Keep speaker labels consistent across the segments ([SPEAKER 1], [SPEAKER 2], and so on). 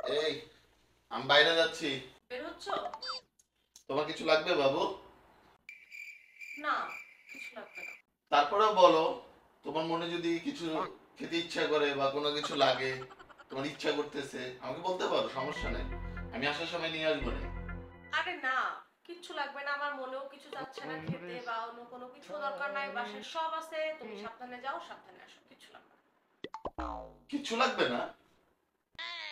[SPEAKER 1] এই, আমি বাইরে যাচ্ছি।
[SPEAKER 2] বের হচ্ছ?
[SPEAKER 1] তোমার কিছু লাগবে বাবু?
[SPEAKER 2] না, কিছু লাগবে না।
[SPEAKER 1] তারপরেও বলো, তোমার মনে যদি কিছু খেতে ইচ্ছা করে বা কোনো কিছু লাগে, তোমার ইচ্ছা করতেছে, আমাকে বলতে পারো, সমস্যা নেই। আমি আসার সময় নিয়ে আসবো না।
[SPEAKER 2] আরে না, কিচ্ছু লাগবে না। আমার মনেও কিছু যাচ্ছে না খেতে বা অন্য কোনো কিছু দরকার নাই। বাসায় সব আছে, তুমি সাবধানে যাও, সাবধানে আসো, কিচ্ছু লাগবে না।
[SPEAKER 1] কিচ্ছু লাগবে না?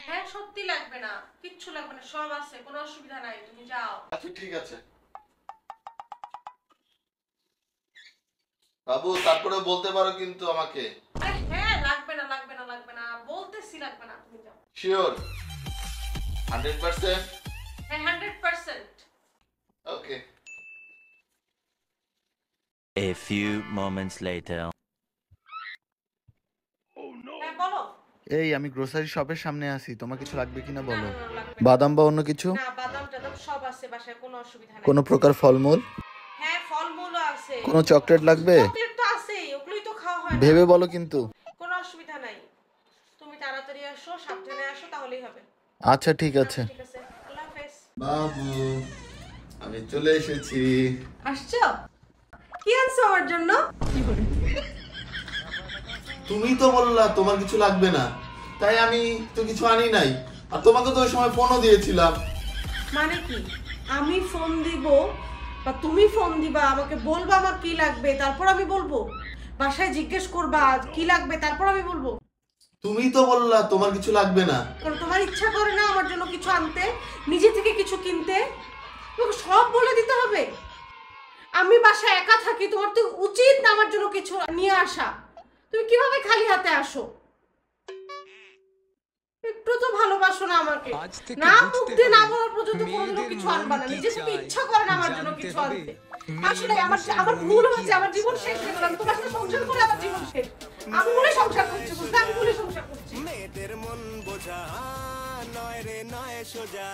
[SPEAKER 2] হ্যাঁ, সত্যি লাগবে না, কিচ্ছু লাগবে না, সব আছে, কোনো অসুবিধা নাই, তুমি যাও।
[SPEAKER 1] আচ্ছা ঠিক আছে বাবু, তারপরেও বলতে পারো কিন্তু আমাকে।
[SPEAKER 2] আরে হ্যাঁ, লাগবে না, লাগবে না, লাগবে না, বলতেছি লাগবে না, তুমি যাও।
[SPEAKER 1] শিওর? 100%?
[SPEAKER 2] হ্যাঁ, 100%।
[SPEAKER 1] ওকে।
[SPEAKER 3] A few moments later.
[SPEAKER 2] হ্যাঁ, বলো।
[SPEAKER 4] এই আমি গ্রোসারি শপের সামনে আছি, তোমার কিছু লাগবে কিনা
[SPEAKER 2] না
[SPEAKER 4] বলো।
[SPEAKER 2] না না, লাগবে না।
[SPEAKER 4] বাদাম বা অন্য কিছু,
[SPEAKER 2] না, বাদাম টাদাম সব আছে বাসায়, কোনো অসুবিধা নাই।
[SPEAKER 4] কোনো প্রকার ফলমূল,
[SPEAKER 2] হ্যাঁ, ফলমূলও আছে।
[SPEAKER 4] কোনো চকলেট লাগবে?
[SPEAKER 2] চকলেট তো আছেই, ওগুলোই তো খাওয়া হয় না।
[SPEAKER 4] ভেবে বলো কিন্তু।
[SPEAKER 2] কোনো অসুবিধা নাই, তুমি তাড়াতাড়ি আসো, সাবধানে আসো, তাহলেই হবে।
[SPEAKER 4] আচ্ছা ঠিক আছে।
[SPEAKER 2] ঠিক আছে, আল্লাহ হাফেজ।
[SPEAKER 1] বাবু, আমি চলে এসেছি।
[SPEAKER 2] আসছো? কি আনছো আমার জন্য?
[SPEAKER 1] তুমি তো বললা তোমার কিছু লাগবে না, তাই আমি তো কিছু আনি নাই। আর তোমাকে তো ওই সময় ফোনও দিয়েছিলাম।
[SPEAKER 2] মানে কি, আমি ফোন দিব বা তুমি ফোন দিবা, আমাকে বলবা আমার কি লাগবে, তারপর আমি বলবো? বাসায় জিজ্ঞেস করবা কি লাগবে, তারপর আমি বলবো?
[SPEAKER 1] তুমি তো বললা তোমার কিছু লাগবে না।
[SPEAKER 2] কারণ তোমার ইচ্ছা করে না আমার জন্য কিছু আনতে, নিজে থেকে কিছু কিনতে? তোমাকে সব বলে দিতে হবে? আমি বাসায় একা থাকি, তোমার তো উচিত না আমার জন্য কিছু নিয়ে আসা। তুমি কিভাবে খালি হাতে আসো? একটু তো ভালোবাসো না আমাকে? না, মুখ দিয়ে না বলার পর্যন্ত কোনোদিনও কিছু আনবা না, নিজে থেকে ইচ্ছা করে না আমার জন্য কিছু আনতে। আসলে আমার আমার ভুল হয়েছে, আমার জীবন শেষ হয়ে গেল। আমি তোমার সাথে সংসার করে আমার জীবন শেষ। আমি বলে সংসার করছি, বুঝলে? আমি বলে সংসার করছি।
[SPEAKER 5] মেয়েদের মন বোঝা নয় রে নয় সোজা।